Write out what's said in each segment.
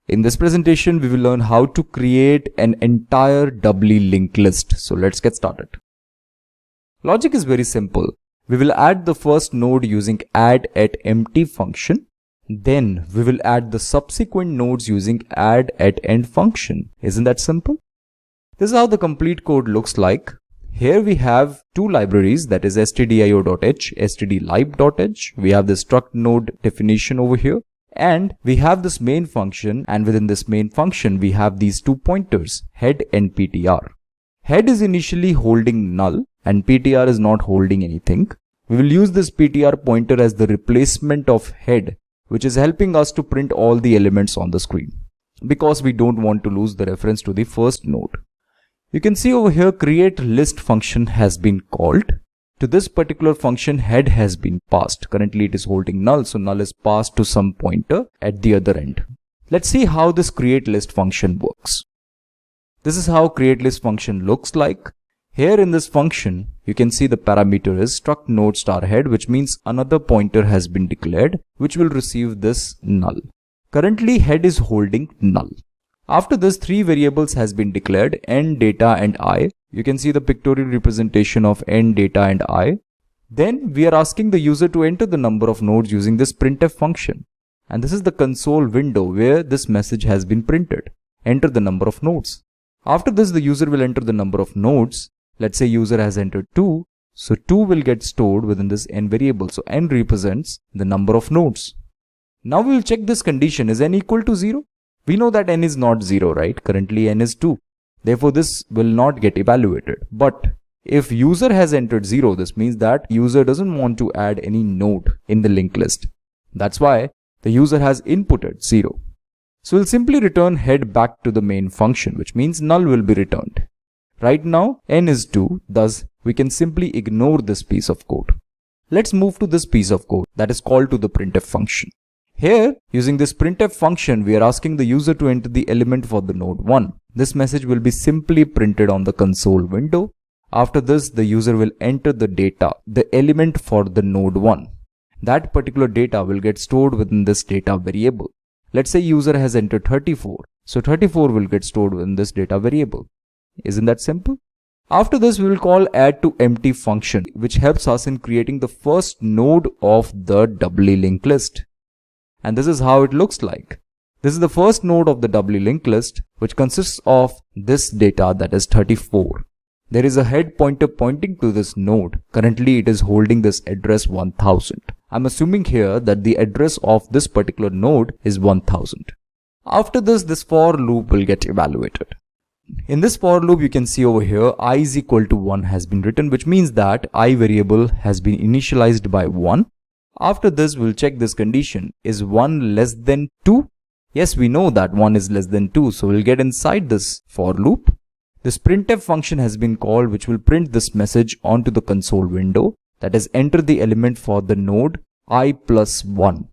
In this presentation, we will learn how to create an entire doubly linked list. So let's get started. Logic is very simple. We will add the first node using add@empty function. Then we will add the subsequent nodes using add@end function. Isn't that simple? This is how the complete code looks like. Here we have two libraries, that is stdio.h, stdlib.h. We have the struct node definition over here. And we have this main function, and within this main function we have these two pointers, head and ptr. Head is initially holding null and ptr is not holding anything. We will use this ptr pointer as the replacement of head, which is helping us to print all the elements on the screen, because we don't want to lose the reference to the first node. You can see over here create list function has been called. To this particular function, head has been passed. Currently it is holding null, so null is passed to some pointer at the other end. Let's see how this create list function works. This is how create list function looks like. Here in this function, you can see the parameter is struct node star head, which means another pointer has been declared, which will receive this null. Currently head is holding null. After this, three variables has been declared, n, data and I. You can see the pictorial representation of n, data and I. Then we are asking the user to enter the number of nodes using this printf function. And this is the console window where this message has been printed. Enter the number of nodes. After this, the user will enter the number of nodes. Let's say user has entered 2. So 2 will get stored within this n variable. So n represents the number of nodes. Now we will check this condition. Is n equal to 0? We know that n is not 0, right? Currently n is 2. Therefore, this will not get evaluated. But if user has entered 0, this means that user doesn't want to add any node in the linked list. That's why the user has inputted 0. So we'll simply return head back to the main function, which means null will be returned. Right now, n is 2, thus we can simply ignore this piece of code. Let's move to this piece of code that is called to the printf function. Here, using this printf function, we are asking the user to enter the element for the node 1. This message will be simply printed on the console window. After this, the user will enter the data, the element for the node 1. That particular data will get stored within this data variable. Let's say user has entered 34. So 34 will get stored within this data variable. Isn't that simple? After this, we will call add_to_empty function, which helps us in creating the first node of the doubly linked list. And this is how it looks like. This is the first node of the doubly linked list, which consists of this data, that is 34. There is a head pointer pointing to this node. Currently it is holding this address 1000. I'm assuming here that the address of this particular node is 1000. After this for loop will get evaluated. In this for loop, you can see over here I is equal to 1 has been written, which means that I variable has been initialized by 1. After this, we'll check this condition. Is 1 less than 2? Yes, we know that 1 is less than 2. So we'll get inside this for loop. This printf function has been called, which will print this message onto the console window. That is, enter the element for the node I plus 1.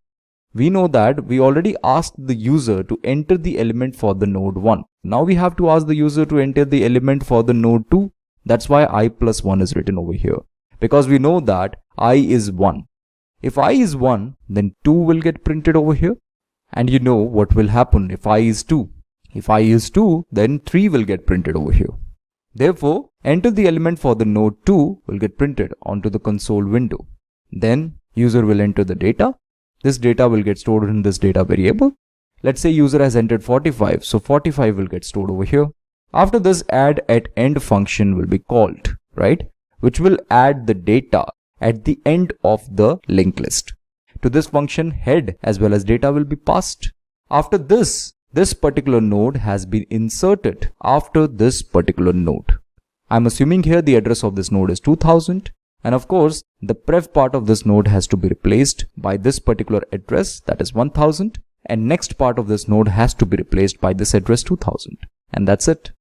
We know that we already asked the user to enter the element for the node 1. Now we have to ask the user to enter the element for the node 2. That's why I plus 1 is written over here. Because we know that I is 1. If I is 1, then 2 will get printed over here. And you know what will happen if I is 2. If I is 2, then 3 will get printed over here. Therefore, enter the element for the node 2 will get printed onto the console window. Then user will enter the data. This data will get stored in this data variable. Let's say user has entered 45. So 45 will get stored over here. After this, add@end function will be called, right? Which will add the data at the end of the linked list. To this function, head as well as data will be passed. After this particular node has been inserted after this particular node. I'm assuming here the address of this node is 2000. And of course, the pref part of this node has to be replaced by this particular address, that is 1000. And next part of this node has to be replaced by this address 2000. And that's it.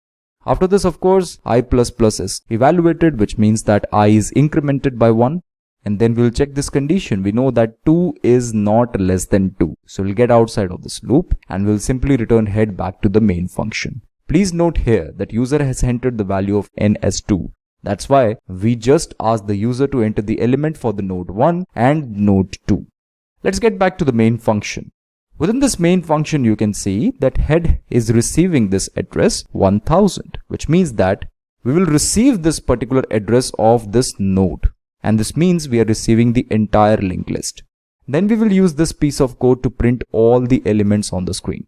After this, of course, I++ is evaluated, which means that I is incremented by 1. And then we'll check this condition. We know that 2 is not less than 2. So we'll get outside of this loop and we'll simply return head back to the main function. Please note here that user has entered the value of n as 2. That's why we just asked the user to enter the element for the node 1 and node 2. Let's get back to the main function. Within this main function, you can see that head is receiving this address 1000, which means that we will receive this particular address of this node. And this means we are receiving the entire linked list. Then we will use this piece of code to print all the elements on the screen.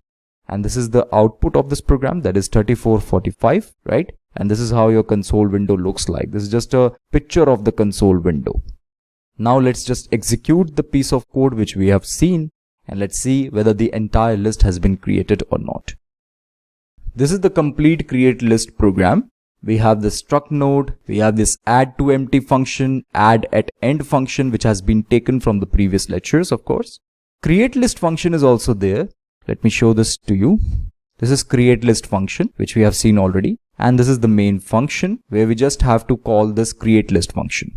And this is the output of this program, that is 3445, right? And this is how your console window looks like. This is just a picture of the console window. Now let's just execute the piece of code which we have seen, and let's see whether the entire list has been created or not. This is the complete create list program. We have this struct node, we have this add to empty function, add at end function, which has been taken from the previous lectures, of course. Create list function is also there. Let me show this to you. This is create list function, which we have seen already. And this is the main function where we just have to call this create list function.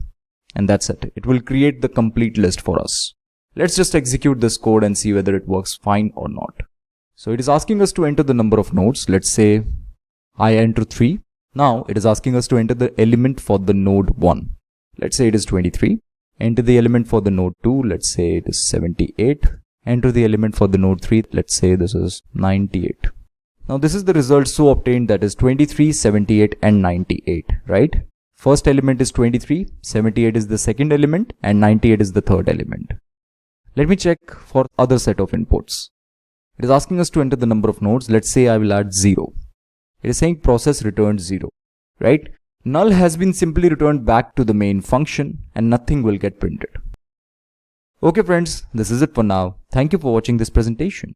And that's it. It will create the complete list for us. Let's just execute this code and see whether it works fine or not. So it is asking us to enter the number of nodes. Let's say I enter 3. Now it is asking us to enter the element for the node 1. Let's say it is 23. Enter the element for the node 2. Let's say it is 78. Enter the element for the node 3. Let's say this is 98. Now this is the result so obtained, that is 23, 78 and 98, right? First element is 23, 78 is the second element and 98 is the third element. Let me check for other set of inputs. It is asking us to enter the number of nodes. Let's say I will add 0. It is saying process returned 0, right? Null has been simply returned back to the main function and nothing will get printed. Okay friends, this is it for now. Thank you for watching this presentation.